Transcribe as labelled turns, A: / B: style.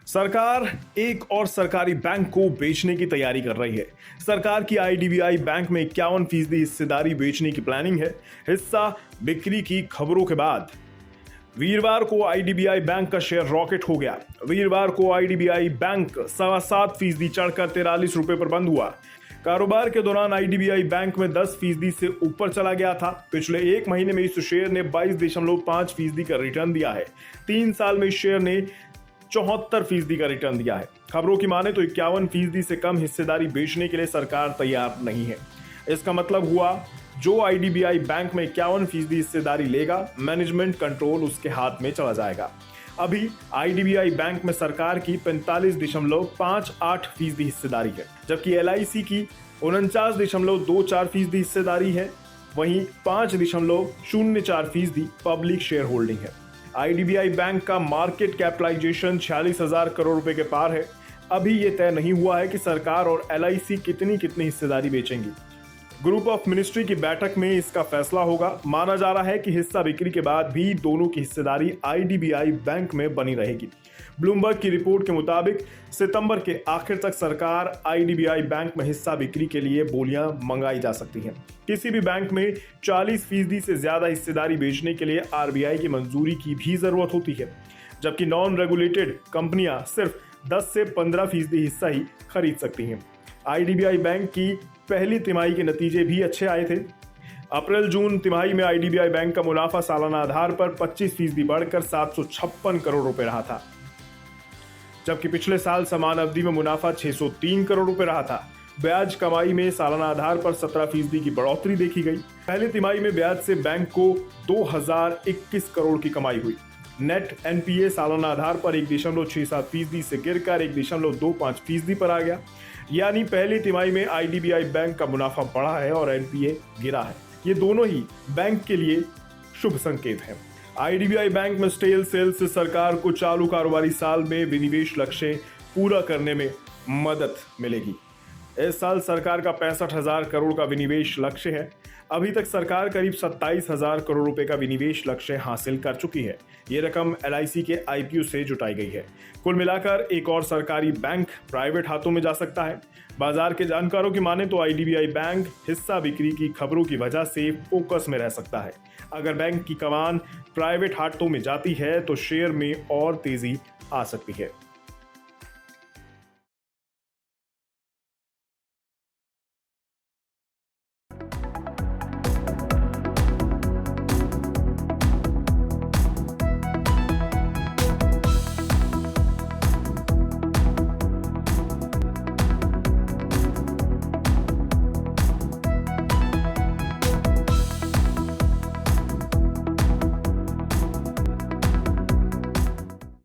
A: सरकार एक और सरकारी बैंक को बेचने की तैयारी कर रही है। सरकार की आईडीबीआई बैंक में 51% हिस्सेदारी बेचने की प्लानिंग है। हिस्सा बिक्री की खबरों के बाद वीरवार को आईडीबीआई बैंक का शेयर रॉकेट हो गया। वीरवार को आईडीबीआई बैंक 7.25% चढ़कर 43 रुपए पर बंद हुआ। कारोबार के दौरान आईडीबीआई बैंक में 10% से ऊपर चला गया था। पिछले एक महीने में इस शेयर ने 22.5% का रिटर्न दिया है। 3 साल में इस शेयर ने 74% का रिटर्न दिया है। खबरों की माने तो 51% से कम हिस्सेदारी बेचने के लिए सरकार तैयार नहीं है। इसका मतलब हुआ जो आईडीबीआई बैंक में 51% हिस्सेदारी लेगा, मैनेजमेंट कंट्रोल उसके हाथ में चला जाएगा। अभी आईडीबीआई बैंक में सरकार की 45.58% हिस्सेदारी है, जबकि एलआईसी की 49.24% हिस्सेदारी है। वहीं 5.04% पब्लिक शेयर होल्डिंग है। आईडीबीआई बैंक का मार्केट कैपिटलाइजेशन 46,000 करोड़ रुपए के पार है। अभी यह तय नहीं हुआ है कि सरकार और एलआईसी कितनी हिस्सेदारी बेचेंगी। ग्रुप ऑफ मिनिस्ट्री की बैठक में इसका फैसला होगा। माना जा रहा है कि हिस्सा बिक्री के बाद भी दोनों की हिस्सेदारी आईडीबीआई बैंक में बनी रहेगी। ब्लूमबर्ग की रिपोर्ट के मुताबिक सितंबर के आखिर तक सरकार आईडीबीआई बैंक में हिस्सा बिक्री के लिए बोलियां मंगाई जा सकती हैं। किसी भी बैंक में 40% से ज्यादा हिस्सेदारी बेचने के लिए आरबीआई की मंजूरी की भी जरूरत होती है, जबकि नॉन रेगुलेटेड कंपनियां सिर्फ 10 से 15% हिस्सा ही खरीद सकती हैं। आईडीबीआई बैंक की पहली तिमाही के नतीजे भी अच्छे आए थे। अप्रैल जून तिमाही में आईडीबीआई बैंक का मुनाफा सालाना आधार पर 25% बढ़कर 756 करोड़ रुपए रहा था, जबकि पिछले साल समान अवधि में मुनाफा 603 करोड़ रुपए रहा था। ब्याज कमाई में सालाना आधार पर 17% की बढ़ोतरी देखी गई। पहली तिमाही में ब्याज से बैंक को 2021 करोड़ की कमाई हुई। नेट एनपीए सालाना आधार पर 1.67% से गिरकर 1.25% पर आ गया। यानी पहली तिमाही में आईडीबीआई बैंक का मुनाफा बढ़ा है और एनपीए गिरा है। ये दोनों ही बैंक के लिए शुभ संकेत हैं। आईडीबीआई बैंक में स्टेल सेल्स से सरकार को चालू कारोबारी साल में विनिवेश लक्ष्य पूरा करने में मदद मिलेगी। इस साल सरकार का 65,000 करोड़ का विनिवेश लक्ष्य है। अभी तक सरकार करीब 27,000 करोड़ रुपए का विनिवेश लक्ष्य हासिल कर चुकी है। ये रकम एलआईसी के आईपीओ से जुटाई गई है। कुल मिलाकर एक और सरकारी बैंक प्राइवेट हाथों में जा सकता है। बाजार के जानकारों की माने तो आईडीबीआई बैंक हिस्सा बिक्री की खबरों की वजह से फोकस में रह सकता है। अगर बैंक की कमान प्राइवेट हाथों में जाती है तो शेयर में और तेजी आ सकती है।